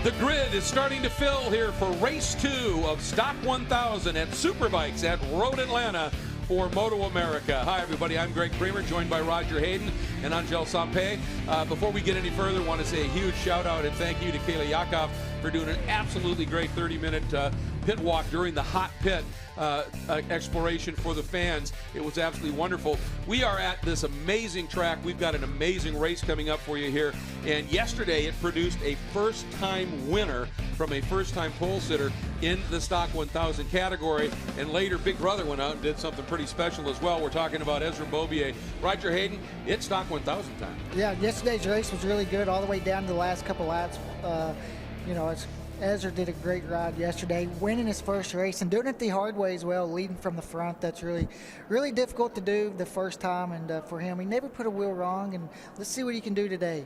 The grid is starting to fill here for race 2 of Stock 1000 at Superbikes at Road Atlanta for MotoAmerica. Hi everybody, I'm Greg Creamer, joined by Roger Hayden and Angel Sampe. Before we get any further, I want to say a huge shout out and thank you to Kayla Yakov for doing an absolutely great 30-minute pit walk during the hot pit exploration for the fans. It was absolutely wonderful. We are at this amazing track. We've got an amazing race coming up for you here. And yesterday it produced a first-time winner from a first-time pole sitter in the Stock 1000 category. And later Big Brother went out and did something pretty special as well. We're talking about Ezra Beaubier. Roger Hayden, it's Stock 1000 time. Yeah, yesterday's race was really good all the way down to the last couple laps. Ezra did a great ride yesterday, winning his first race and doing it the hard way as well, leading from the front. That's really, really difficult to do the first time, and for him, he never put a wheel wrong, and let's see what he can do today.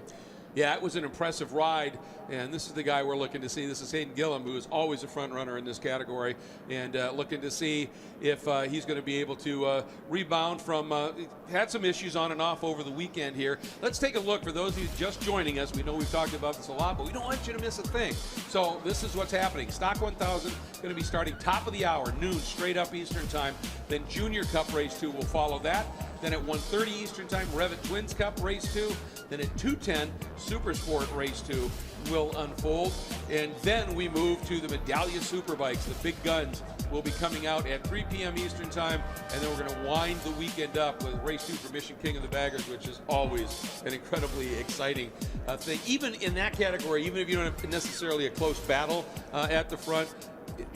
Yeah, it was an impressive ride, and this is the guy we're looking to see. This is Hayden Gillum, who is always a front runner in this category, and looking to see if he's going to be able to rebound from, had some issues on and off over the weekend here. Let's take a look. For those of you just joining us, we know we've talked about this a lot, but we don't want you to miss a thing. So this is what's happening. Stock 1000 going to be starting top of the hour, noon, straight up Eastern time. Then Junior Cup Race 2 will follow that. Then at 1:30 Eastern time, Revit Twins Cup Race 2. Then at 2:10, Supersport Race 2 will unfold. And then we move to the Medallia Superbikes. The big guns will be coming out at 3 p.m. Eastern time. And then we're going to wind the weekend up with Race 2 for Mission King of the Baggers, which is always an incredibly exciting thing. Even in that category, even if you don't have necessarily a close battle at the front,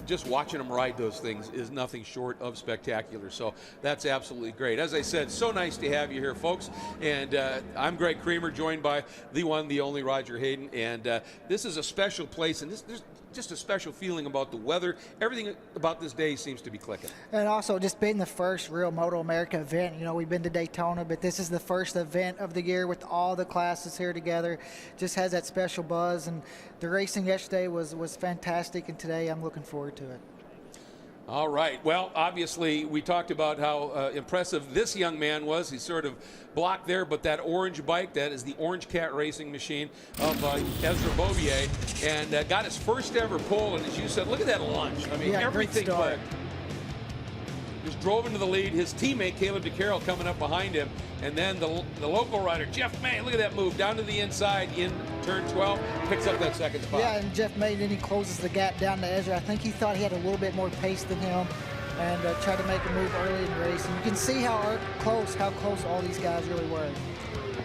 just watching them ride those things is nothing short of spectacular. So that's absolutely great. As I said, so nice to have you here, folks. And I'm Greg Creamer, joined by the one, the only Roger Hayden. And this is a special place, and there's just a special feeling about the weather. Everything about this day seems to be clicking. And also just being the first real MotoAmerica event. You know, we've been to Daytona, but this is the first event of the year with all the classes here together. Just has that special buzz, and the racing yesterday was fantastic, and today I'm looking forward to it. All right. Well, obviously, we talked about how impressive this young man was. He's sort of blocked there, but that orange bike, that is the Orange Cat racing machine of Ezra Beaubier, and got his first ever pole. And as you said, look at that launch. I mean, yeah, everything clicked. Just drove into the lead. His teammate, Caleb DeCarroll, coming up behind him. And then the local rider, Jeff May, look at that move. Down to the inside in turn 12, picks up that second spot. Yeah, and Jeff May, then he closes the gap down to Ezra. I think he thought he had a little bit more pace than him, and tried to make a move early in the race. And you can see how close all these guys really were.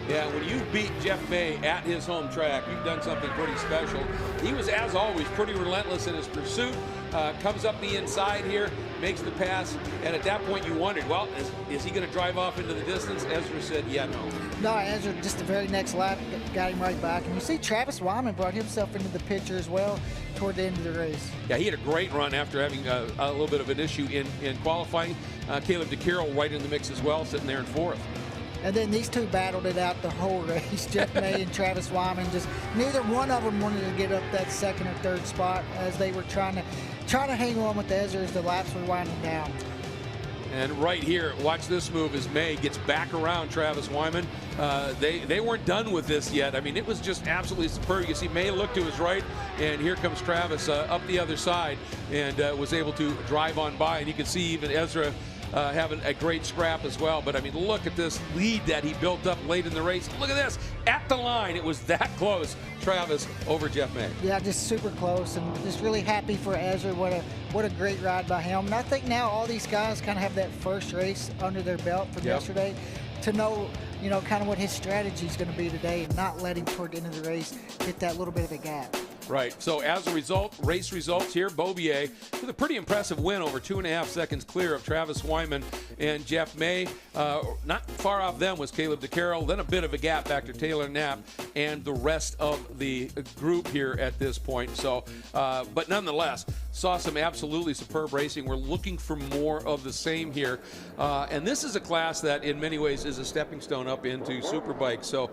Yeah, when you beat Jeff May at his home track, you've done something pretty special. He was, as always, pretty relentless in his pursuit. Comes up the inside here, makes the pass, and at that point you wondered, well, is he going to drive off into the distance? Ezra said, yeah, no. No, Ezra, just the very next lap, got him right back. And you see Travis Wyman brought himself into the picture as well toward the end of the race. Yeah, he had a great run after having a little bit of an issue in qualifying. Caleb DeCarroll right in the mix as well, sitting there in fourth. And then these two battled it out the whole race. Jeff May and Travis Wyman, just neither one of them wanted to get up that second or third spot as they were trying to hang on with Ezra as the laps were winding down. And right here, watch this move as May gets back around Travis Wyman. They weren't done with this yet. I mean, it was just absolutely superb. You see May look to his right, and here comes Travis up the other side, and was able to drive on by. And you can see even Ezra having a great scrap as well. But I mean, look at this lead that he built up late in the race. Look at this, at the line. It was that close, Travis over Jeff May. Yeah, just super close, and just really happy for Ezra. What a great ride by him. And I think now all these guys kind of have that first race under their belt from yesterday to know, you know, kind of what his strategy is going to be today, and not let him toward the end of the race hit that little bit of a gap. Right. So as a result, race results here, Beaubier with a pretty impressive win over 2.5 seconds clear of Travis Wyman and Jeff May. Not far off them was Caleb DeCarroll, then a bit of a gap back to Taylor Knapp and the rest of the group here at this point. So, but nonetheless, saw some absolutely superb racing. We're looking for more of the same here. And this is a class that in many ways is a stepping stone up into Superbike. So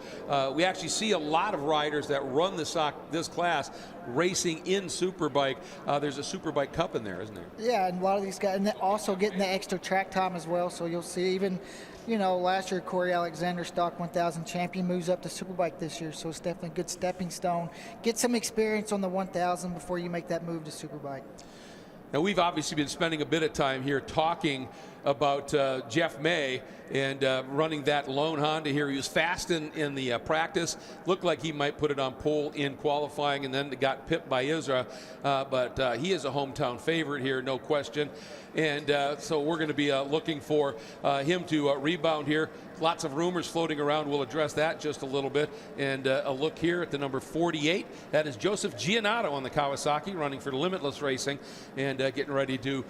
we actually see a lot of riders that run this class racing in Superbike. There's a Superbike Cup in there, isn't there? Yeah, and a lot of these guys, and then also getting the extra track time as well. So you'll see even, last year Corey Alexander, Stock 1000 champion, moves up to Superbike this year. So it's definitely a good stepping stone. Get some experience on the 1000 before you make that move to Superbike. Now, we've obviously been spending a bit of time here talking about Jeff May and running that lone Honda here. He was fast in the practice. Looked like he might put it on pole in qualifying, and then got pipped by Isra. But he is a hometown favorite here, no question. And so we're going to be looking for him to rebound here. Lots of rumors floating around. We'll address that just a little bit. And a look here at the number 48. That is Joseph Giannato on the Kawasaki, running for Limitless Racing, and getting ready to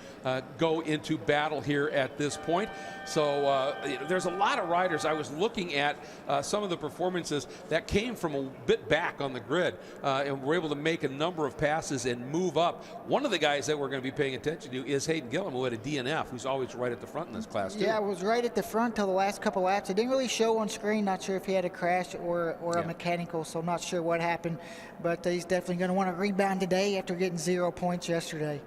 go into battle here at this point. So there's a lot of riders. I was looking at some of the performances that came from a bit back on the grid and were able to make a number of passes and move up. One of the guys that we're going to be paying attention to is Hayden Gillum, who had a DNF, who's always right at the front in this class too. Yeah, it was right at the front till the last couple laps. It didn't really show on screen. Not sure if he had a crash or a mechanical, so not sure what happened. But he's definitely going to want to rebound today after getting 0 points yesterday.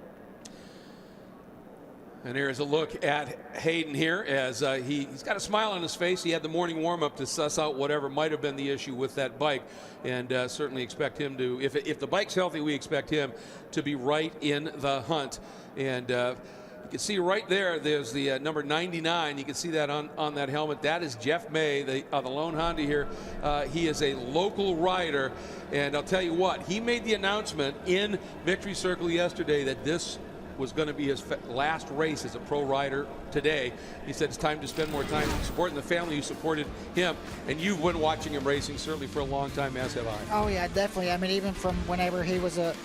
And here's a look at Hayden here as he's got a smile on his face. He had the morning warm-up to suss out whatever might have been the issue with that bike, and certainly expect him to, if the bike's healthy, we expect him to be right in the hunt. And you can see right there's the number 99. You can see that on that helmet. That is Jeff May, the lone Honda here. He is a local rider, and I'll tell you what, he made the announcement in Victory Circle yesterday that this was going to be his last race as a pro rider today. He said it's time to spend more time supporting the family who supported him. And you've been watching him racing certainly for a long time, as have I. Oh yeah, definitely. I mean, even from whenever he was a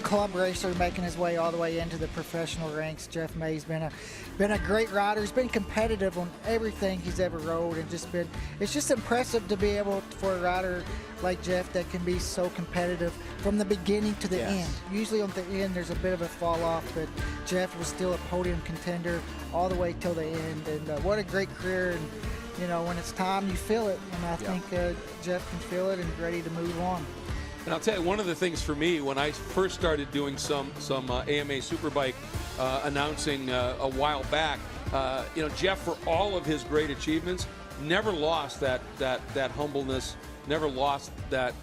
club racer making his way all the way into the professional ranks, Jeff May's been a great rider. He's been competitive on everything he's ever rode, and it's just impressive to be able, for a rider like Jeff, that can be so competitive from the beginning to the end. Usually on the end there's a bit of a fall off, but Jeff was still a podium contender all the way till the end. And what a great career. And when it's time, you feel it, and I think Jeff can feel it and ready to move on. And I'll tell you, one of the things for me when I first started doing some AMA Superbike announcing a while back, Jeff, for all of his great achievements, never lost that humbleness, never lost that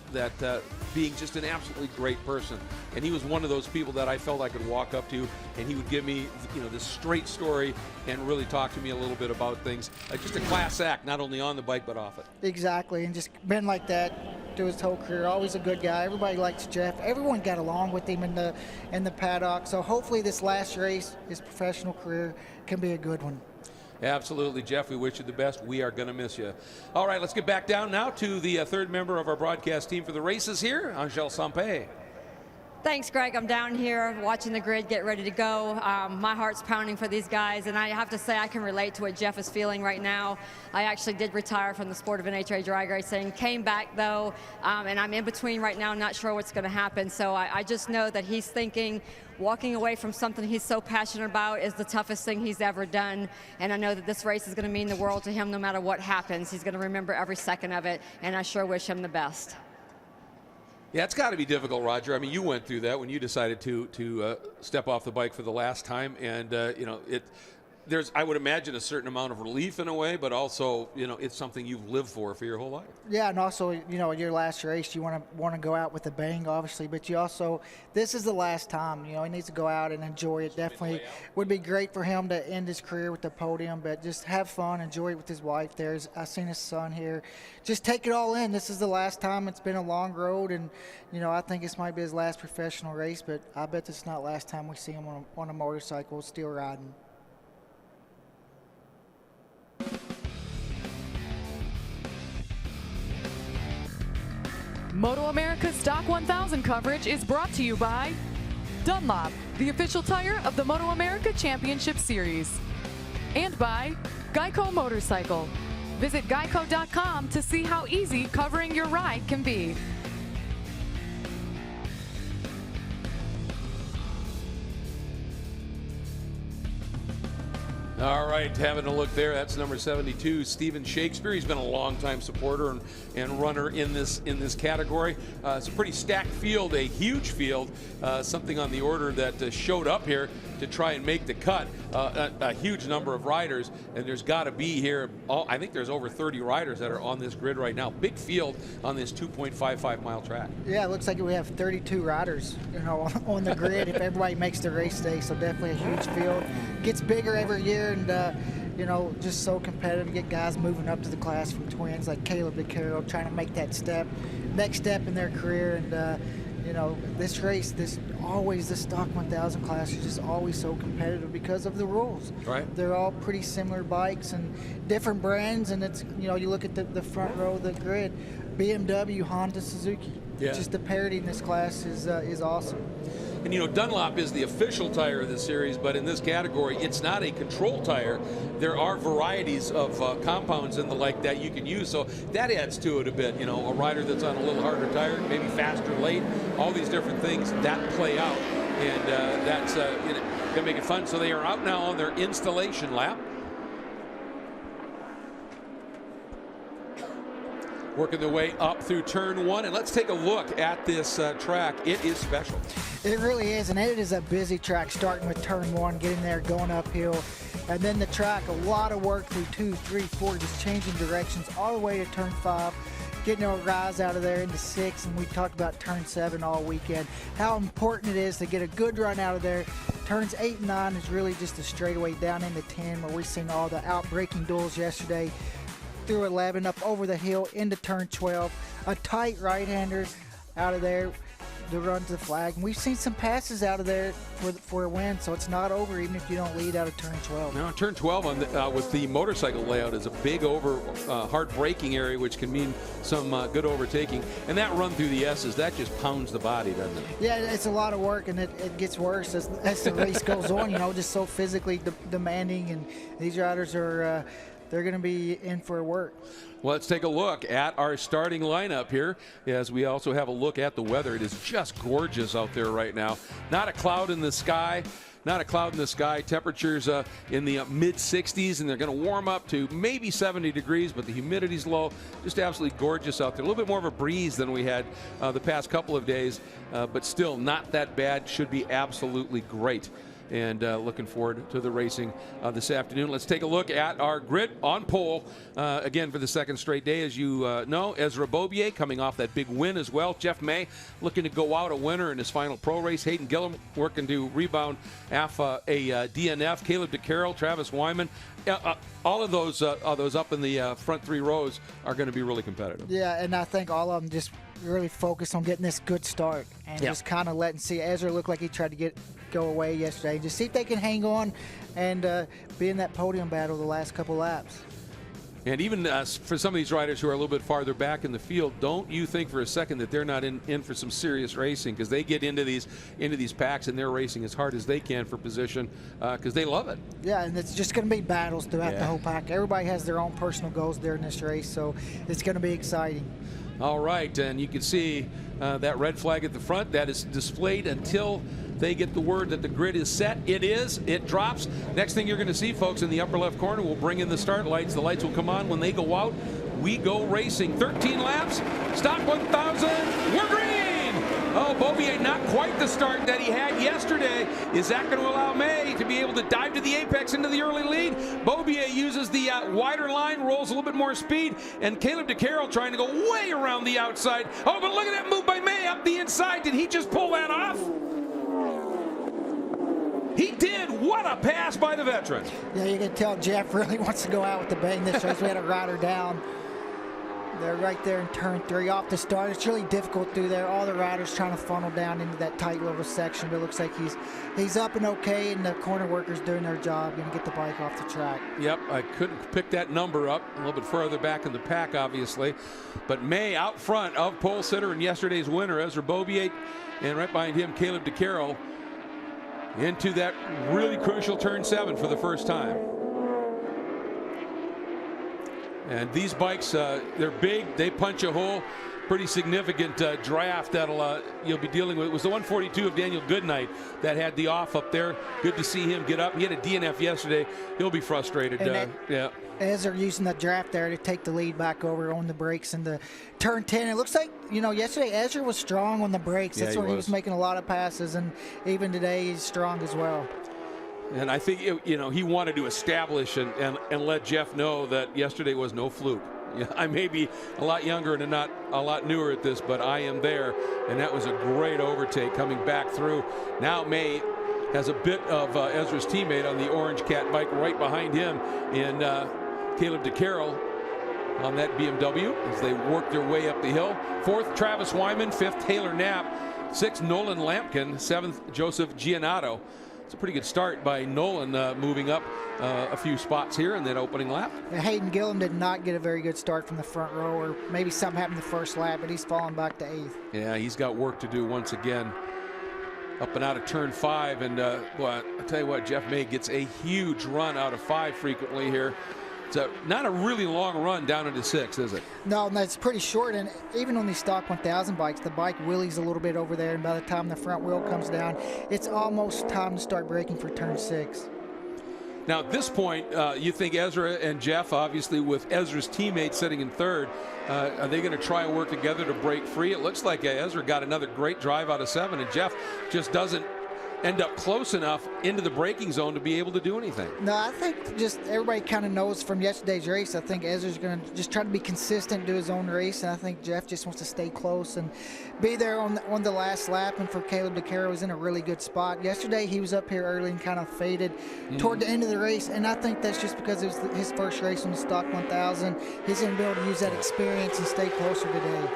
being just an absolutely great person. And he was one of those people that I felt I could walk up to, and he would give me this straight story and really talk to me a little bit about things. Just a class act, not only on the bike but off it. Exactly, and just been like that through his whole career. Always a good guy. Everybody likes Jeff. Everyone got along with him in the paddock. So hopefully this last race, his professional career, can be a good one. Absolutely, Jeff. We wish you the best. We are going to miss you. All right, let's get back down now to the third member of our broadcast team for the races here, Angèle Sampé. Thanks, Greg. I'm down here watching the grid get ready to go. My heart's pounding for these guys, and I have to say I can relate to what Jeff is feeling right now. I actually did retire from the sport of NHRA drag racing, came back though, and I'm in between right now, not sure what's going to happen. So I just know that he's thinking walking away from something he's so passionate about is the toughest thing he's ever done, and I know that this race is going to mean the world to him no matter what happens. He's going to remember every second of it, and I sure wish him the best. Yeah, it's got to be difficult, Roger. I mean, you went through that when you decided to step off the bike for the last time, and there's, I would imagine, a certain amount of relief in a way, but also, it's something you've lived for your whole life. Yeah, and also, your last race, you want to go out with a bang, obviously, but you also, this is the last time. He needs to go out and enjoy it. Definitely would be great for him to end his career with the podium, but just have fun, enjoy it with his wife. I've seen his son here. Just take it all in. This is the last time. It's been a long road, and I think this might be his last professional race, but I bet this is not last time we see him on a motorcycle still riding. MotoAmerica Stock 1000 coverage is brought to you by Dunlop, the official tire of the MotoAmerica Championship Series, and by Geico Motorcycle. Visit geico.com to see how easy covering your ride can be. All right, having a look there. That's number 72, Stephen Shakespeare. He's been a long-time supporter and runner in this category. It's a pretty stacked field, a huge field, something on the order that showed up here to try and make the cut. A huge number of riders, and there's got to be here. I think there's over 30 riders that are on this grid right now. Big field on this 2.55-mile track. Yeah, it looks like we have 32 riders, on the grid if everybody makes the race day. So definitely a huge field. Gets bigger every year, and just so competitive. Get guys moving up to the class from twins like Caleb DeCarroll, trying to make that next step in their career. And this race, the stock 1000 class is just always so competitive because of the rules. Right. They're all pretty similar bikes and different brands, and it's you look at the front row of the grid, BMW, Honda, Suzuki. Yeah. Just the parity in this class is awesome. And Dunlop is the official tire of the series, but in this category, it's not a control tire. There are varieties of compounds and the like that you can use, so that adds to it a bit. A rider that's on a little harder tire, maybe faster late, all these different things that play out, and that's gonna make it fun. So they are out now on their installation lap. Working their way up through turn 1, and let's take a look at this track. It is special. It really is, and it is a busy track, starting with turn 1, getting there, going uphill, and then the track, a lot of work through 2, 3, 4, just changing directions all the way to turn 5, getting our guys out of there into 6, and we talked about turn 7 all weekend, how important it is to get a good run out of there. Turns 8 and 9 is really just a straightaway down into 10, where we've seen all the out-braking duels yesterday. Through 11, up over the hill into turn 12, a tight right-hander out of there to run to the flag. And we've seen some passes out of there for a win, so it's not over even if you don't lead out of turn 12. Now, turn 12 with the motorcycle layout is a big hard braking area, which can mean some good overtaking. And that run through the S's, that just pounds the body, doesn't it? Yeah, it's a lot of work, and it gets worse as the race goes on. Just so physically demanding, and these riders are. They're going to be in for work. Well, let's take a look at our starting lineup here as we also have a look at the weather. It is just gorgeous out there right now. Not a cloud in the sky. Not a cloud in the sky. Temperatures in the mid-60s, and they're going to warm up to maybe 70 degrees, but the humidity's low. Just absolutely gorgeous out there. A little bit more of a breeze than we had the past couple of days, but still not that bad. Should be absolutely great. And looking forward to the racing this afternoon. Let's take a look at our grid on pole again for the second straight day. As you know, Ezra Bobier coming off that big win as well. Jeff May looking to go out a winner in his final pro race. Hayden Gillum working to rebound off a DNF. Caleb DeCarroll, Travis Wyman. All of those up in the front 3 rows are going to be really competitive. Yeah, and I think all of them just really focused on getting this good start and just kind of letting see. Ezra looked like he tried to go away yesterday. Just see if they can hang on and be in that podium battle the last couple laps. And even for some of these riders who are a little bit farther back in the field, don't you think for a second that they're not in for some serious racing, because they get into these packs and they're racing as hard as they can for position because they love it. Yeah, and it's just going to be battles throughout the whole pack. Everybody has their own personal goals during this race, so it's going to be exciting. All right, and you can see that red flag at the front. That is displayed until they get the word that the grid is set. It is. It drops. Next thing you're going to see, folks, in the upper left corner, we'll bring in the start lights. The lights will come on when they go out. We go racing. 13 laps. Stock 1,000. We're green. Oh, Bobier, not quite the start that he had yesterday. Is that going to allow May to be able to dive to the apex into the early lead? Bobier uses the wider line, rolls a little bit more speed, and Caleb DeCarroll trying to go way around the outside. Oh, but look at that move by May up the inside. Did he just pull that off? He did. What a pass by the veteran. Yeah, you can tell Jeff really wants to go out with the bang this race. We had a rider down. They're right there in turn 3 off the start. It's really difficult through there. All the riders trying to funnel down into that tight little section, but it looks like he's up and okay, and the corner workers doing their job, going to get the bike off the track. Yep, I couldn't pick that number up. A little bit further back in the pack, obviously. But May out front of pole sitter and yesterday's winner, Ezra Bobier, and right behind him, Caleb DeCarroll, into that really crucial turn 7 for the first time. And these bikes, they're big, they punch a hole. pretty significant draft that'll you'll be dealing with. It was the 142 of Daniel Goodnight that had the off up there. Good to see him get up. He had a DNF yesterday. He'll be frustrated. Yeah. Ezra using the draft there to take the lead back over on the brakes in the turn 10. It looks like, yesterday Ezra was strong on the brakes. That's where he was making a lot of passes, and even today he's strong as well. And I think, he wanted to establish and let Jeff know that yesterday was no fluke. I may be a lot younger and not a lot newer at this, but I am there. And that was a great overtake coming back through. Now May has a bit of Ezra's teammate on the Orange Cat bike right behind him in Caleb DeCarroll on that BMW as they work their way up the hill. 4th, Travis Wyman. 5th, Taylor Knapp. 6th, Nolan Lampkin. 7th, Joseph Giannato. It's a pretty good start by Nolan, moving up a few spots here in that opening lap. Hayden Gillum did not get a very good start from the front row, or maybe something happened the first lap, but he's fallen back to 8th. Yeah, he's got work to do once again. Up and out of turn 5, and I tell you what, Jeff May gets a huge run out of 5 frequently here. It's not a really long run down into 6, is it? No, it's pretty short, and even on these stock 1000 bikes, the bike wheelies a little bit over there, and by the time the front wheel comes down, it's almost time to start braking for turn 6. Now at this point, you think Ezra and Jeff, obviously with Ezra's teammate sitting in 3rd, are they going to try and work together to break free? It looks like Ezra got another great drive out of 7, and Jeff just doesn't end up close enough into the braking zone to be able to do anything. No, I think just everybody kind of knows from yesterday's race. I think Ezra's going to just try to be consistent, do his own race, and I think Jeff just wants to stay close and be there on the last lap. And for Caleb DeCarroll, was in a really good spot. Yesterday he was up here early and kind of faded toward the end of the race, and I think that's just because it was his first race on the stock 1000. He's going to be able to use that experience and stay closer today.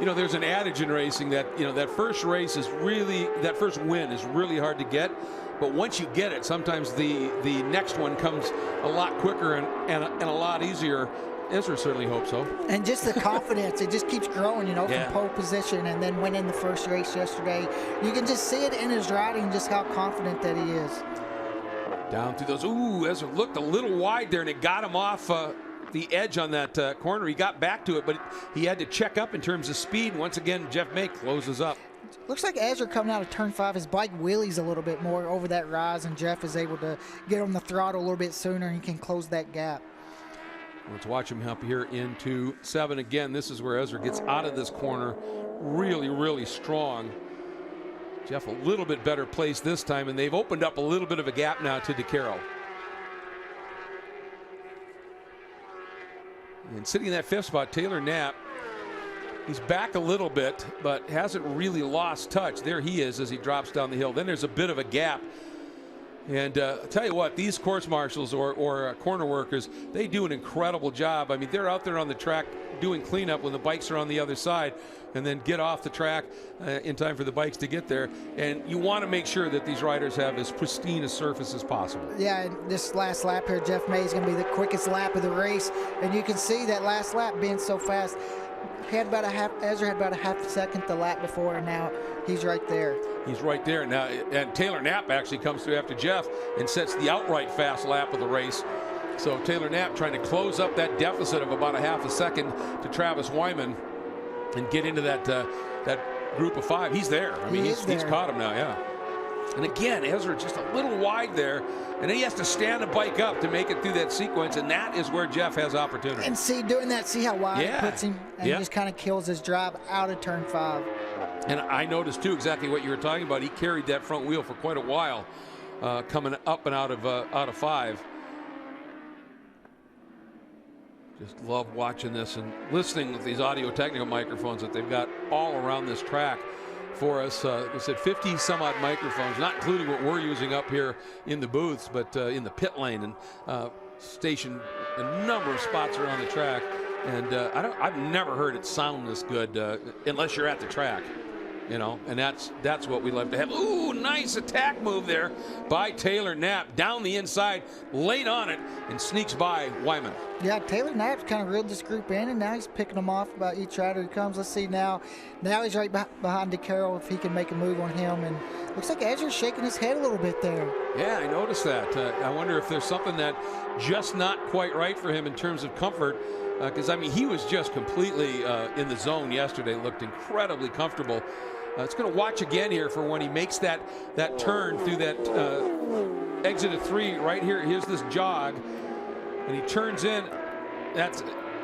There's an adage in racing that, that first race is really, that first win is really hard to get. But once you get it, sometimes the next one comes a lot quicker and a lot easier. Ezra certainly hopes so. And just the confidence, it just keeps growing, from pole position and then winning the first race yesterday. You can just see it in his riding, just how confident that he is. Down through those. Ooh, Ezra looked a little wide there, and it got him off the edge on that corner. He got back to it, but he had to check up in terms of speed. Once again, Jeff May closes up. Looks like Ezra coming out of turn 5, his bike wheelies a little bit more over that rise, and Jeff is able to get on the throttle a little bit sooner, and he can close that gap. Let's watch him up here into 7 again. This is where Ezra gets out of this corner really, really strong. Jeff a little bit better placed this time, and they've opened up a little bit of a gap now to DeCarroll. And sitting in that 5th spot, Taylor Knapp. He's back a little bit, but hasn't really lost touch. There he is as he drops down the hill. Then there's a bit of a gap. And I'll tell you what, these course marshals or corner workers, they do an incredible job. I mean, they're out there on the track doing cleanup when the bikes are on the other side, and then get off the track in time for the bikes to get there. And you want to make sure that these riders have as pristine a surface as possible. Yeah, and this last lap here, Jeff May is going to be the quickest lap of the race. And you can see that last lap being so fast. Ezra had about a half a second the lap before, and now he's right there. He's right there now, and Taylor Knapp actually comes through after Jeff and sets the outright fast lap of the race. So Taylor Knapp trying to close up that deficit of about a half a second to Travis Wyman and get into that group of 5. He's there. I mean, he's caught him now, yeah. And again, Ezra just a little wide there, and then he has to stand the bike up to make it through that sequence, and that is where Jeff has opportunity. And see, doing that, see how wide it puts him, and he just kind of kills his drive out of turn 5. And I noticed too exactly what you were talking about. He carried that front wheel for quite a while, coming up and out of 5. Just love watching this and listening with these audio technical microphones that they've got all around this track for us. We said 50 some odd microphones, not including what we're using up here in the booths, but in the pit lane, and stationed a number of spots around the track. And I've never heard it sound this good unless you're at the track, and that's what we love to have. Ooh, nice attack move there by Taylor Knapp down the inside, late on it, and sneaks by Wyman. Yeah, Taylor Knapp's kind of reeled this group in, and now he's picking them off about each rider who comes. Let's see now. Now he's right behind DeCarroll if he can make a move on him. And looks like Ezra's shaking his head a little bit there. Yeah, I noticed that. I wonder if there's something that just not quite right for him in terms of comfort. Because, I mean, he was just completely in the zone yesterday, looked incredibly comfortable. It's going to watch again here for when he makes that turn through that exit of 3 right here. Here's this jog. And he turns in,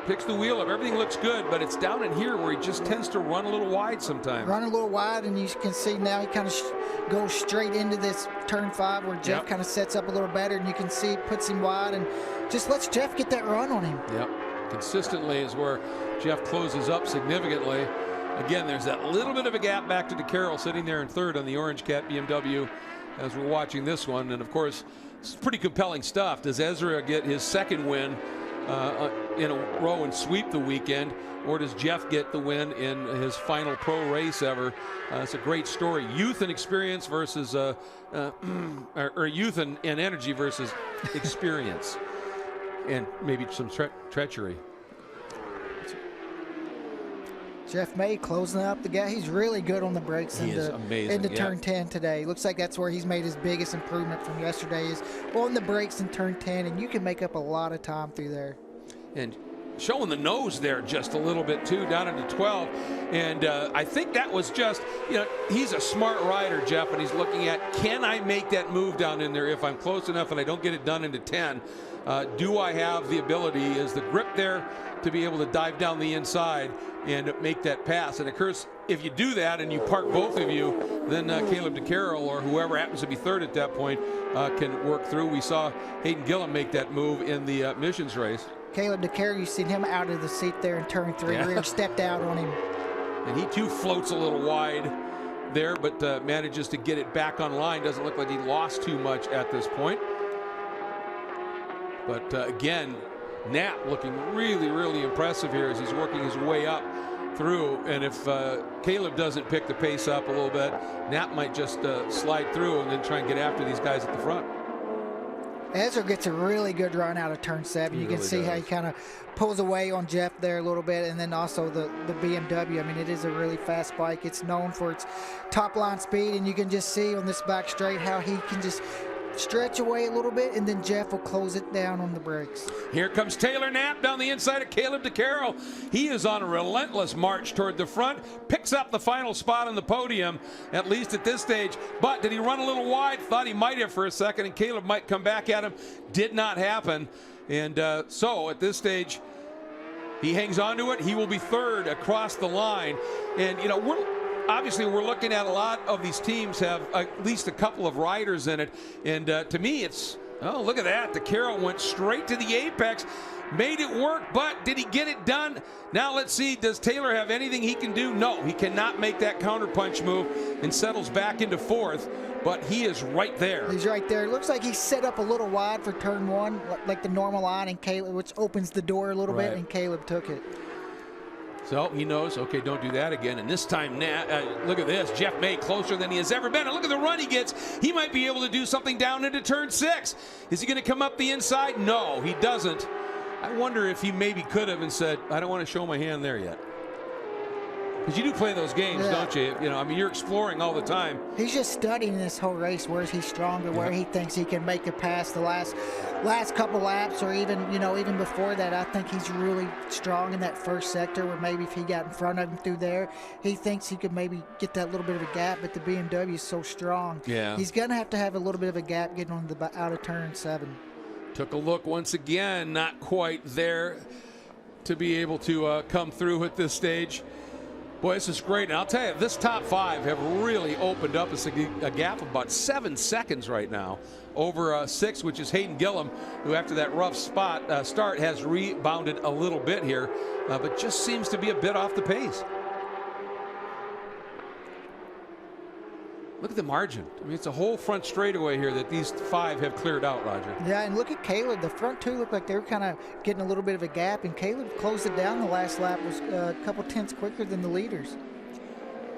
picks the wheel up. Everything looks good, but it's down in here where he just tends to run a little wide sometimes. Run a little wide, and you can see now he kind of goes straight into this turn 5 where Jeff kind of sets up a little better, and you can see it puts him wide and just lets Jeff get that run on him. Yep, consistently is where Jeff closes up significantly. Again, there's that little bit of a gap back to DeCarroll sitting there in 3rd on the Orange Cat BMW as we're watching this one. And of course, it's pretty compelling stuff. Does Ezra get his 2nd win in a row and sweep the weekend, or does Jeff get the win in his final pro race ever? It's a great story. Youth and experience versus or youth and energy versus experience, and maybe some treachery. Jeff May closing up the gap. He's really good on the brakes into turn 10 today. Looks like that's where he's made his biggest improvement from yesterday, is on the brakes in turn 10, and you can make up a lot of time through there. And showing the nose there just a little bit too, down into 12. And I think that was just, he's a smart rider, Jeff, and he's looking at, can I make that move down in there if I'm close enough and I don't get it done into 10? Do I have the ability, is the grip there to be able to dive down the inside and make that pass? And of course, if you do that and you park both of you, then Caleb DeCarroll or whoever happens to be 3rd at that point can work through. We saw Hayden Gillum make that move in the missions race. Caleb DeCarroll, you've seen him out of the seat there in turn 3. Rear stepped out on him. And he too floats a little wide there, but manages to get it back on line. Doesn't look like he lost too much at this point. But again, Knapp looking really, really impressive here as he's working his way up through. And if Caleb doesn't pick the pace up a little bit, Knapp might just slide through and then try and get after these guys at the front. Ezra gets a really good run out of turn 7. You can see how he kind of pulls away on Jeff there a little bit, and then also the BMW. I mean, it is a really fast bike. It's known for its top line speed, and you can just see on this back straight how he can just stretch away a little bit, and then Jeff will close it down on the brakes. Here comes Taylor Knapp down the inside of Caleb DeCarroll. He is on a relentless march toward the front, picks up the final spot on the podium, at least at this stage. But did he run a little wide? Thought he might have for a second, and Caleb might come back at him. Did not happen. And so at this stage, he hangs on to it. He will be 3rd across the line. And, obviously, we're looking at a lot of these teams have at least a couple of riders in it. And to me, it's, oh, look at that. DeCarroll went straight to the apex, made it work, but did he get it done? Now let's see, does Taylor have anything he can do? No, he cannot make that counterpunch move and settles back into 4th, but he is right there. He's right there. It looks like he's set up a little wide for turn 1, like the normal line, and Caleb, which opens the door a little bit, and Caleb took it. So he knows, okay, don't do that again. And this time, look at this. Jeff May closer than he has ever been. And look at the run he gets. He might be able to do something down into turn 6. Is he going to come up the inside? No, he doesn't. I wonder if he maybe could have and said, I don't want to show my hand there yet. Because you do play those games, don't you? I mean, you're exploring all the time. He's just studying this whole race. Where is he stronger? Where he thinks he can make it past the last couple laps, or even even before that. I think he's really strong in that first sector. Where maybe if he got in front of him through there, he thinks he could maybe get that little bit of a gap. But the BMW is so strong. Yeah, he's gonna have to have a little bit of a gap getting on the out of turn 7. Took a look once again. Not quite there to be able to come through at this stage. Boy, this is great. And I'll tell you, this top 5 have really opened up a gap of about 7 seconds right now over 6, which is Hayden Gillum, who after that rough start has rebounded a little bit here, but just seems to be a bit off the pace. Look at the margin. I mean, it's a whole front straightaway here that these 5 have cleared out, Roger. Yeah, and look at Caleb. The front 2 looked like they were kind of getting a little bit of a gap, and Caleb closed it down the last lap, was a couple tenths quicker than the leaders.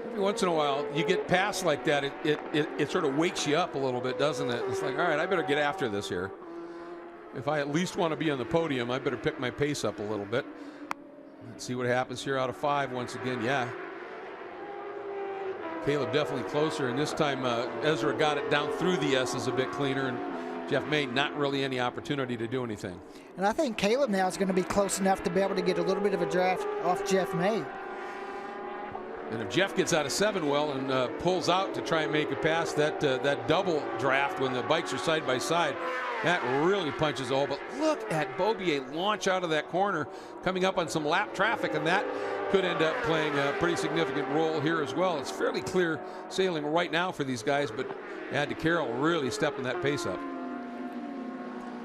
Every once in a while, you get past like that, it sort of wakes you up a little bit, doesn't it? It's like, all right, I better get after this here. if I at least want to be on the podium, I better pick my pace up a little bit. Let's see what happens here out of 5 once again. Yeah. Caleb definitely closer, and this time Ezra got it down through the S's a bit cleaner, and Jeff May not really any opportunity to do anything. And I think Caleb now is going to be close enough to be able to get a little bit of a draft off Jeff May. And if Jeff gets out of 7 well and pulls out to try and make a pass, that double draft when the bikes are side by side, that really punches a hole. But look at Beaubier launch out of that corner, coming up on some lap traffic, and that could end up playing a pretty significant role here as well. It's fairly clear sailing right now for these guys, but add to Carroll really stepping that pace up.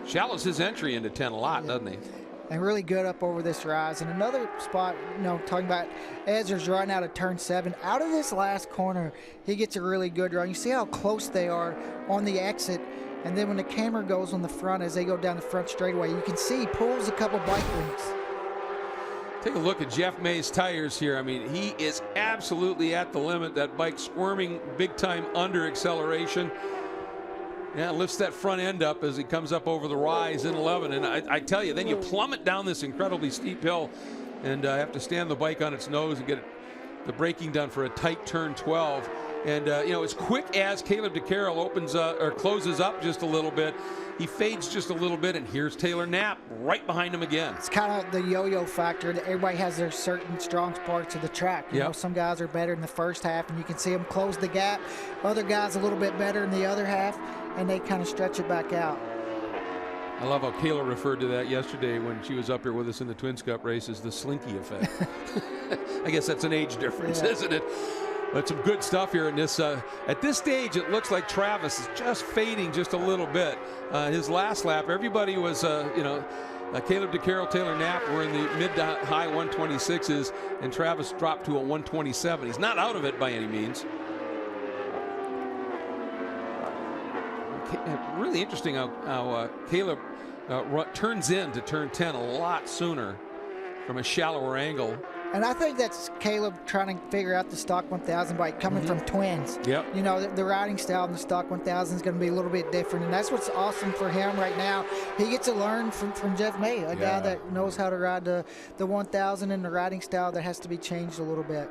Shallows his entry into 10 a lot, doesn't he? And really good up over this rise. And another spot, talking about Ezra's run out of turn 7. Out of this last corner, he gets a really good run. You see how close they are on the exit. And then when the camera goes on the front as they go down the front straightaway, you can see he pulls a couple bike rings. Take a look at Jeff May's tires here. I mean, he is absolutely at the limit. That bike squirming big time under acceleration. Yeah, lifts that front end up as he comes up over the rise in 11. And I tell you, then you plummet down this incredibly steep hill and have to stand the bike on its nose and get the braking done for a tight turn 12. And, as quick as Caleb DeCarroll opens or closes up just a little bit, he fades just a little bit, and here's Taylor Knapp right behind him again. It's kind of the yo-yo factor that everybody has their certain strong parts of the track. You know, some guys are better in the first half, and you can see them close the gap. Other guys a little bit better in the other half, and they kind of stretch it back out. I love how Kayla referred to that yesterday when she was up here with us in the Twins Cup race as the slinky effect. I guess that's an age difference, isn't it? But some good stuff here in this. At this stage, it looks like Travis is just fading just a little bit. His last lap, everybody was, Caleb DeCarroll, Taylor Knapp were in the mid to high 126s, and Travis dropped to a 127. He's not out of it by any means. Really interesting how Caleb turns in to turn 10 a lot sooner from a shallower angle. And I think that's Caleb trying to figure out the stock 1000 bike coming from Twins. Yep. The riding style in the stock 1000 is going to be a little bit different, and that's what's awesome for him right now. He gets to learn from Jeff May, a guy that knows how to ride the 1000 and the riding style that has to be changed a little bit.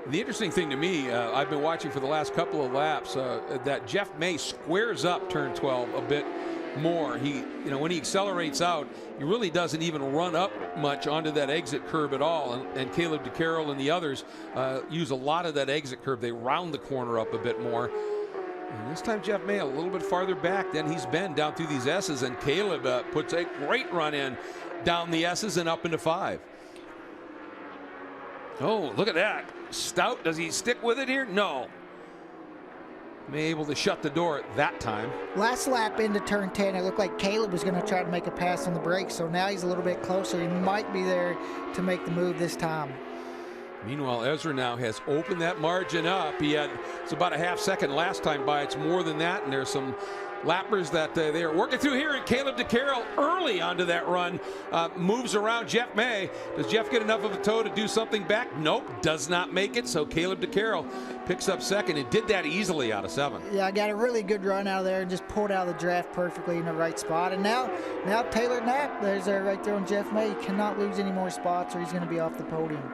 The interesting thing to me, I've been watching for the last couple of laps, that Jeff May squares up turn 12 a bit more. He, when he accelerates out, he really doesn't even run up much onto that exit curb at all. And Caleb DeCarroll and the others use a lot of that exit curb. They round the corner up a bit more. And this time Jeff May a little bit farther back than he's been down through these S's, and Caleb puts a great run in down the S's and up into 5. Oh, look at that. Stout, does he stick with it here? No. May able to shut the door at that time. Last lap into turn 10, it looked like Caleb was going to try to make a pass on the brakes, so now he's a little bit closer. He might be there to make the move this time. Meanwhile, Ezra now has opened that margin up. It's about a half second last time by. It's more than that, and there's some lappers that they are working through here, and Caleb DeCarroll early onto that run moves around Jeff May. Does Jeff get enough of a toe to do something back? Nope, does not make it. So Caleb DeCarroll picks up second and did that easily out of 7. Yeah, I got a really good run out of there and just pulled out of the draft perfectly in the right spot. And now Taylor Knapp, there's right there on Jeff May. He cannot lose any more spots or he's going to be off the podium.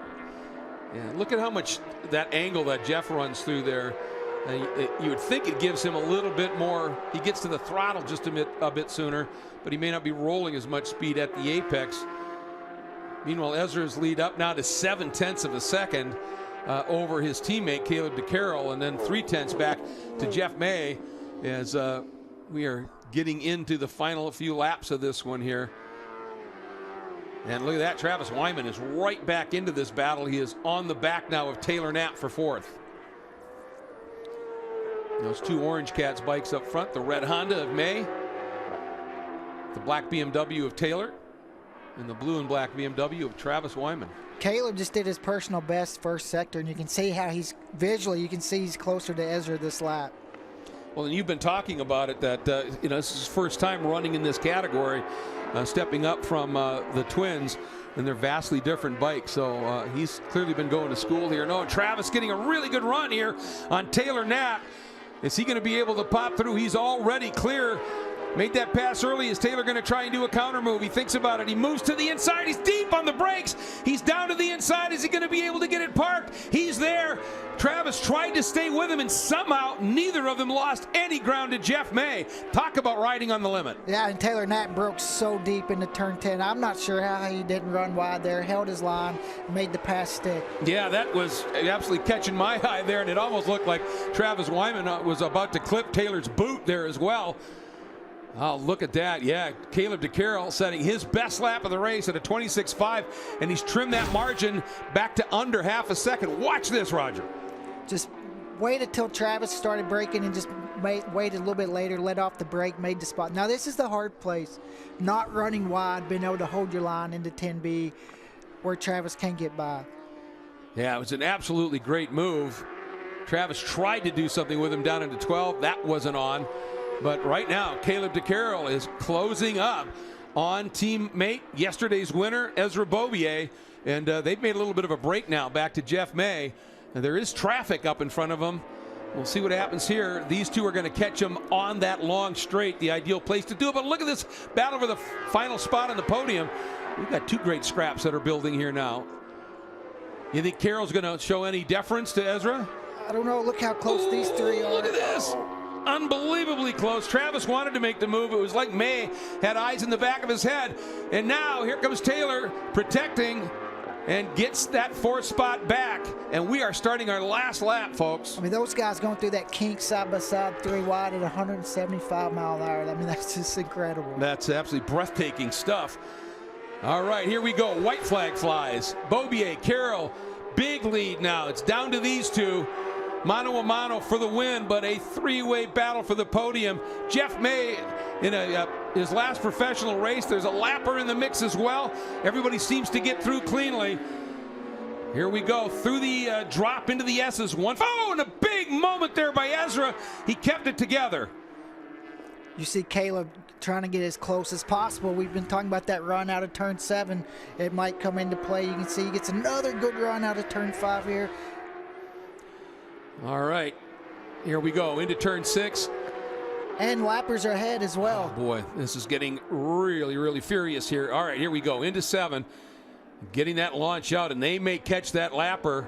Yeah, look at how much that angle that Jeff runs through there. You would think it gives him a little bit more. He gets to the throttle just a bit sooner, but he may not be rolling as much speed at the apex. Meanwhile, Ezra's lead up now to 0.7 of a second over his teammate Caleb DeCarroll, and then 0.3 back to Jeff May as we are getting into the final few laps of this one here. And look at that, Travis Wyman is right back into this battle. He is on the back now of Taylor Knapp for 4th. Those two Orange Cats bikes up front, the red Honda of May, the black BMW of Taylor, and the blue and black BMW of Travis Wyman. Caleb just did his personal best first sector, and you can see how he's closer to Ezra this lap. Well, and you've been talking about it that this is his first time running in this category, stepping up from the Twins, and they're vastly different bikes. So he's clearly been going to school here. No, Travis getting a really good run here on Taylor Knapp. Is he going to be able to pop through? He's already clear Made that pass early. Is Taylor going to try and do a counter move? He thinks about it. He moves to the inside. He's deep on the brakes. He's down to the inside. Is he going to be able to get it parked? He's there. Travis tried to stay with him, and somehow neither of them lost any ground to Jeff May. Talk about riding on the limit. Yeah, and Taylor Knapp broke so deep into turn 10. I'm not sure how he didn't run wide there. Held his line, made the pass stick. Yeah, that was absolutely catching my eye there, and it almost looked like Travis Wyman was about to clip Taylor's boot there as well. Oh, look at that. Yeah, Caleb DeCarroll setting his best lap of the race at a 26.5, and he's trimmed that margin back to under half a second. Watch this, Roger. Just waited till Travis started braking and just waited a little bit later, let off the brake, made the spot. Now, this is the hard place. Not running wide, being able to hold your line into 10B where Travis can't get by. Yeah, it was an absolutely great move. Travis tried to do something with him down into 12. That wasn't on. But right now, Caleb DeCarroll is closing up on teammate, yesterday's winner, Ezra Beaubier. And they've made a little bit of a break now back to Jeff May. And there is traffic up in front of them. We'll see what happens here. These two are going to catch him on that long straight, the ideal place to do it. But look at this battle for the final spot on the podium. We've got two great scraps that are building here now. You think Carroll's going to show any deference to Ezra? I don't know. Look how close these three are. Look at this. Unbelievably close. Travis wanted to make the move. It was like May had eyes in the back of his head. And now here comes Taylor protecting and gets that fourth spot back. And we are starting our last lap, folks. I mean, those guys going through that kink side by side, three wide at 175 mile an hour. I mean, that's just incredible. That's absolutely breathtaking stuff. All right, here we go. White flag flies. Beaubier, Carroll, big lead now. It's down to these two. Mano a mano for the win, but a three-way battle for the podium. Jeff May in his last professional race. There's a lapper in the mix as well. Everybody seems to get through cleanly. Here we go through the drop into the S's. Oh, and a big moment there by Ezra. He kept it together. You see Caleb trying to get as close as possible. We've been talking about that run out of turn 7. It might come into play. You can see he gets another good run out of turn 5 here. All right, here we go into turn 6. And lappers are ahead as well. Oh boy, this is getting really, really furious here. All right, here we go into 7. Getting that launch out, and they may catch that lapper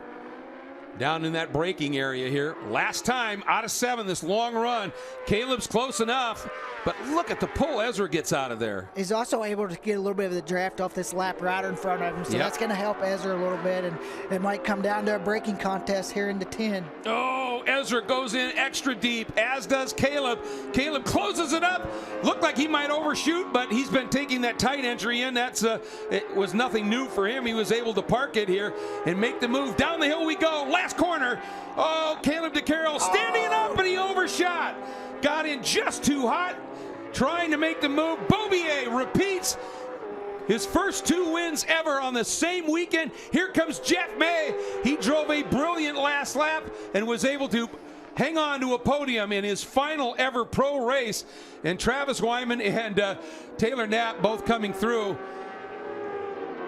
down in that braking area here. Last time out of 7, this long run. Caleb's close enough, but look at the pull Ezra gets out of there. He's also able to get a little bit of the draft off this lap rider in front of him, so that's going to help Ezra a little bit, and it might come down to a braking contest here into 10. Oh, Ezra goes in extra deep, as does Caleb. Caleb closes it up. Looked like he might overshoot, but he's been taking that tight entry in. It was nothing new for him. He was able to park it here and make the move. Down the hill we go. Last corner. Oh, Caleb DeCarroll standing up, and he overshot. Got in just too hot, trying to make the move. Beaubier repeats his first 2 wins ever on the same weekend. Here comes Jeff May. He drove a brilliant last lap and was able to hang on to a podium in his final ever pro race. And Travis Wyman and Taylor Knapp both coming through.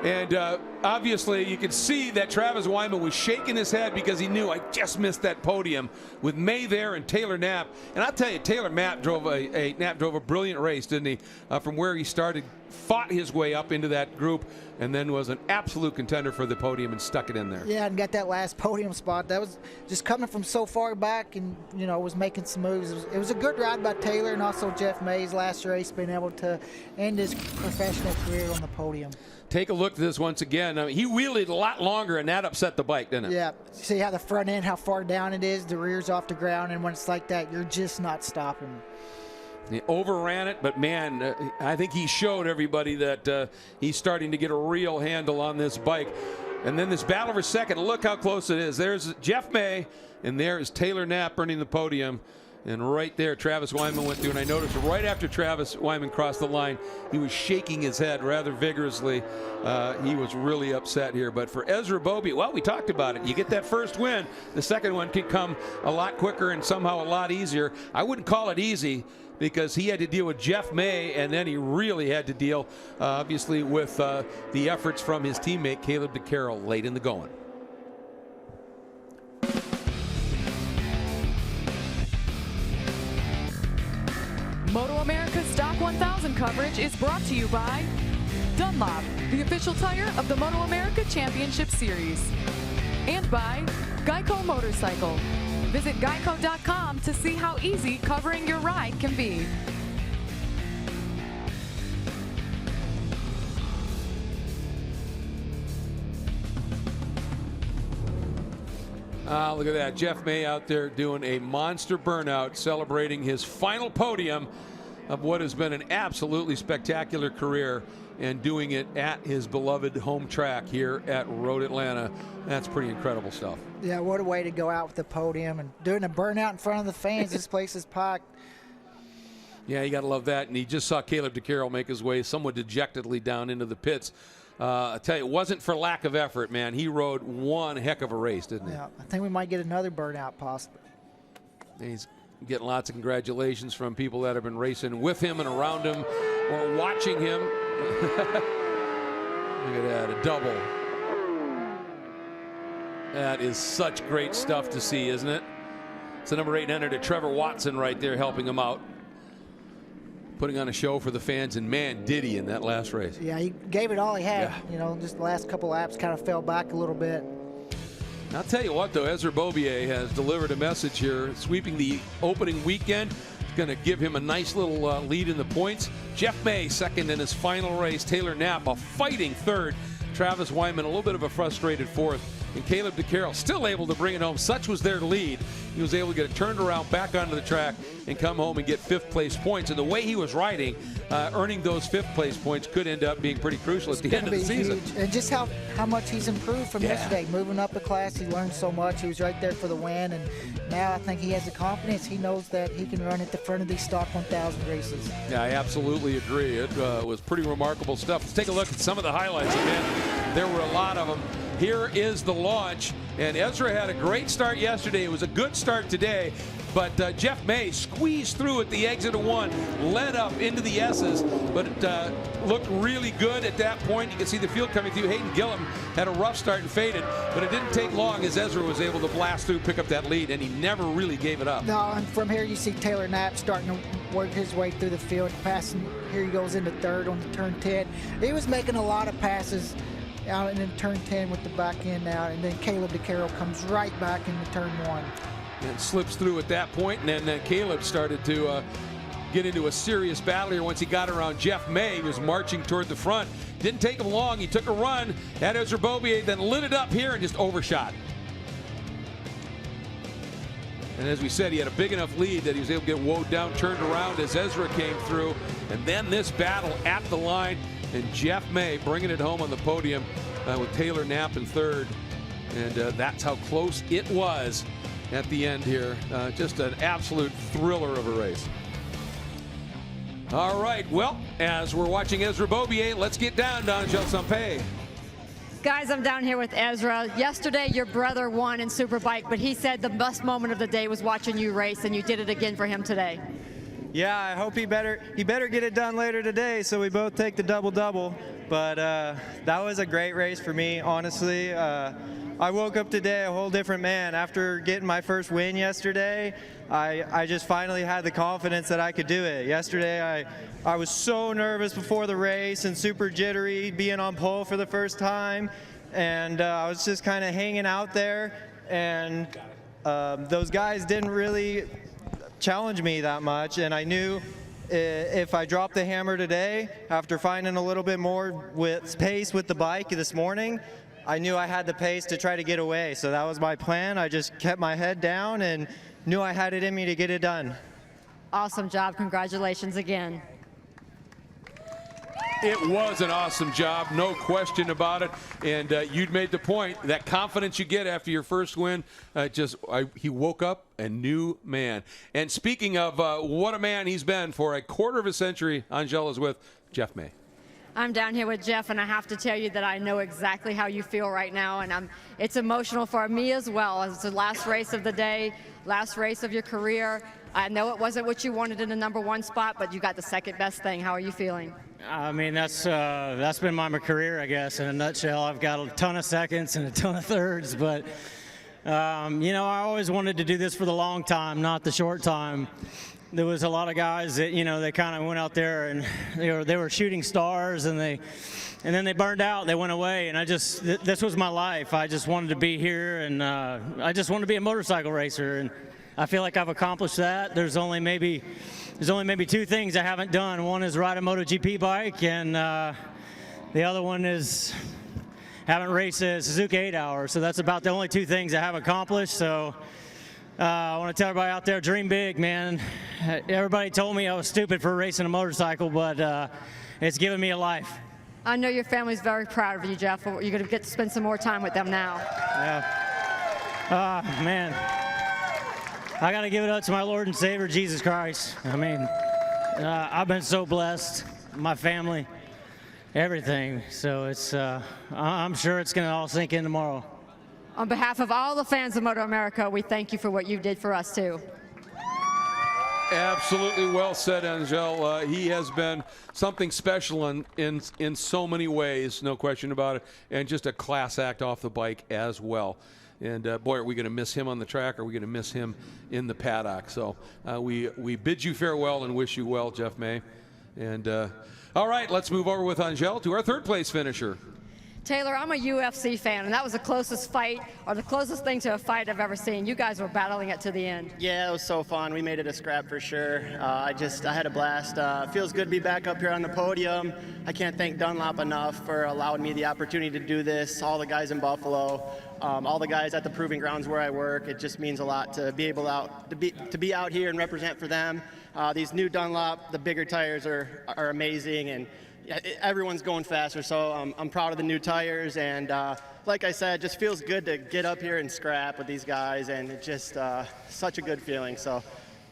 And obviously you could see that Travis Wyman was shaking his head because he knew, I just missed that podium with May there and Taylor Knapp. And I'll tell you, Taylor Knapp drove a brilliant race, didn't he? From where he started, fought his way up into that group, and then was an absolute contender for the podium and stuck it in there. Yeah, and got that last podium spot. That was just coming from so far back, and was making some moves. It was a good ride by Taylor, and also Jeff May's last race, being able to end his professional career on the podium. Take a look at this once again. I mean, he wheelied a lot longer, and that upset the bike, didn't it? Yeah. See how the front end, how far down it is, the rear's off the ground, and when it's like that, you're just not stopping. He overran it, but man, I think he showed everybody that he's starting to get a real handle on this bike. And then this battle for second, look how close it is. There's Jeff May, and there is Taylor Knapp earning the podium. And right there, Travis Wyman went through, and I noticed right after Travis Wyman crossed the line, he was shaking his head rather vigorously. He was really upset here. But for Ezra Beaubier, well, we talked about it. You get that first win, the second one can come a lot quicker and somehow a lot easier. I wouldn't call it easy, because he had to deal with Jeff May, and then he really had to deal, obviously, with the efforts from his teammate, Caleb DeCarroll, late in the going. MotoAmerica Stock 1000 coverage is brought to you by Dunlop, the official tire of the MotoAmerica Championship Series. And by Geico Motorcycle. Visit geico.com to see how easy covering your ride can be. Look at that. Jeff May out there doing a monster burnout, celebrating his final podium of what has been an absolutely spectacular career, and doing it at his beloved home track here at Road Atlanta. That's pretty incredible stuff. Yeah, what a way to go out with the podium and doing a burnout in front of the fans. This place is packed. Yeah, you got to love that. And he just saw Caleb DeCarroll make his way somewhat dejectedly down into the pits. I tell you, it wasn't for lack of effort, man. He rode one heck of a race, didn't he? Yeah, I think we might get another burnout possibly. He's getting lots of congratulations from people that have been racing with him and around him or watching him. Look at that, a double. That is such great stuff to see, isn't it? It's the number 8 enter to Trevor Watson right there helping him out, putting on a show for the fans, and man, did he in that last race. Yeah, he gave it all he had. Yeah. You know, just the last couple laps kind of fell back a little bit. I'll tell you what, though, Ezra Beaubier has delivered a message here, sweeping the opening weekend. It's going to give him a nice little lead in the points. Jeff May second in his final race. Taylor Knapp a fighting third. Travis Wyman a little bit of a frustrated fourth. And Caleb DeCarroll still able to bring it home. Such was their lead. He was able to get it turned around back onto the track and come home and get 5th place points. And the way he was riding, earning those 5th place points could end up being pretty crucial at the end of the season. Huge. And just how much he's improved from yesterday. Moving up a class, he learned so much. He was right there for the win. And now I think he has the confidence. He knows that he can run at the front of these Stock 1000 races. Yeah, I absolutely agree. It was pretty remarkable stuff. Let's take a look at some of the highlights again. There were a lot of them. Here is the launch, and Ezra had a great start yesterday. It was a good start today, but Jeff May squeezed through at the exit of 1, led up into the S's, but it looked really good at that point. You can see the field coming through. Hayden Gillum had a rough start and faded, but it didn't take long as Ezra was able to blast through, pick up that lead, and he never really gave it up. No, and from here you see Taylor Knapp starting to work his way through the field, passing. Here he goes into third on the turn 10. He was making a lot of passes out and then turn 10 with the back end out, and then Caleb DeCarroll comes right back into turn 1. And slips through at that point, and then Caleb started to get into a serious battle here once he got around Jeff May. He was marching toward the front. Didn't take him long. He took a run at Ezra Beaubier, then lit it up here and just overshot. And as we said, he had a big enough lead that he was able to get woed down, turned around as Ezra came through. And then this battle at the line, and Jeff May bringing it home on the podium with Taylor Knapp in third. And that's how close it was at the end here. Just an absolute thriller of a race. All right, well, as we're watching Ezra Beaubier, let's get down to Angel Sampé. Guys, I'm down here with Ezra. Yesterday, your brother won in Superbike, but he said the best moment of the day was watching you race, and you did it again for him today. Yeah, I hope he better get it done later today so we both take the double-double. But that was a great race for me, honestly. I woke up today a whole different man. After getting my first win yesterday, I just finally had the confidence that I could do it. Yesterday, I was so nervous before the race and super jittery being on pole for the first time. And I was just kind of hanging out there. And those guys didn't really challenge me that much, and I knew if I dropped the hammer today, after finding a little bit more pace with the bike this morning, I knew I had the pace to try to get away. So that was my plan. I just kept my head down and knew I had it in me to get it done. Awesome job. Congratulations again. It was an awesome job, no question about it. And you'd made the point, that confidence you get after your first win, he woke up a new man. And speaking of what a man he's been for a quarter of a century, Angel is with Jeff May. I'm down here with Jeff, and I have to tell you that I know exactly how you feel right now, and it's emotional for me as well. It's the last race of the day, last race of your career. I know it wasn't what you wanted in the #1 spot, but you got the second best thing. How are you feeling? I mean, that's been my career, I guess, in a nutshell. I've got a ton of seconds and a ton of thirds, but you know, I always wanted to do this for the long time, not the short time. there was a lot of guys that, you know, they kind of went out there and they were shooting stars, and then they burned out. They went away, and this was my life. I just wanted to be here, and I just wanted to be a motorcycle racer, and I feel like I've accomplished that. There's only maybe 2 things I haven't done. One is ride a MotoGP bike, and the other one is haven't raced a Suzuki 8-hour. So that's about the only 2 things I haven't accomplished. So I want to tell everybody out there, dream big, man. Everybody told me I was stupid for racing a motorcycle, but it's given me a life. I know your family's very proud of you, Jeff. You're going to get to spend some more time with them now. Yeah. Man. I got to give it up to my Lord and Savior, Jesus Christ. I mean, I've been so blessed, my family, everything. So it's, I'm sure it's going to all sink in tomorrow. On behalf of all the fans of MotoAmerica, we thank you for what you did for us, too. Absolutely well said, Angel. He has been something special in so many ways, no question about it, and just a class act off the bike as well. And boy, are we going to miss him on the track, or are we going to miss him in the paddock? So we bid you farewell and wish you well, Jeff May. And all right, let's move over with Angel to our 3rd place finisher. Taylor, I'm a UFC fan, and that was the closest fight, or the closest thing to a fight I've ever seen. You guys were battling it to the end. Yeah, it was so fun. We made it a scrap for sure. I had a blast. Feels good to be back up here on the podium. I can't thank Dunlop enough for allowing me the opportunity to do this. All the guys in Buffalo, all the guys at the proving grounds where I work. It just means a lot to be able to be out here and represent for them. These new Dunlop, the bigger tires are amazing, and everyone's going faster, so I'm proud of the new tires, and like I said, it just feels good to get up here and scrap with these guys, and it's just such a good feeling. So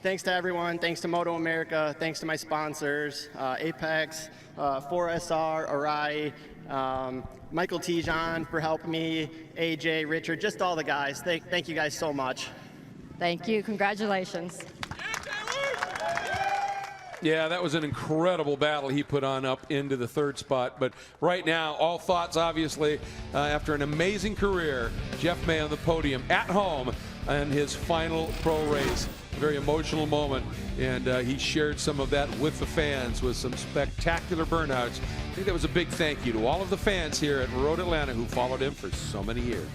thanks to everyone, thanks to MotoAmerica, thanks to my sponsors, Apex, 4SR, Arai, Michael Tijan for helping me, AJ, Richard, just all the guys. Thank you guys so much. Thank you. Congratulations. Yeah, that was an incredible battle he put on up into the 3rd spot. But right now, all thoughts, obviously, after an amazing career, Jeff May on the podium at home in his final pro race. A very emotional moment, and he shared some of that with the fans with some spectacular burnouts. I think that was a big thank you to all of the fans here at Road Atlanta who followed him for so many years.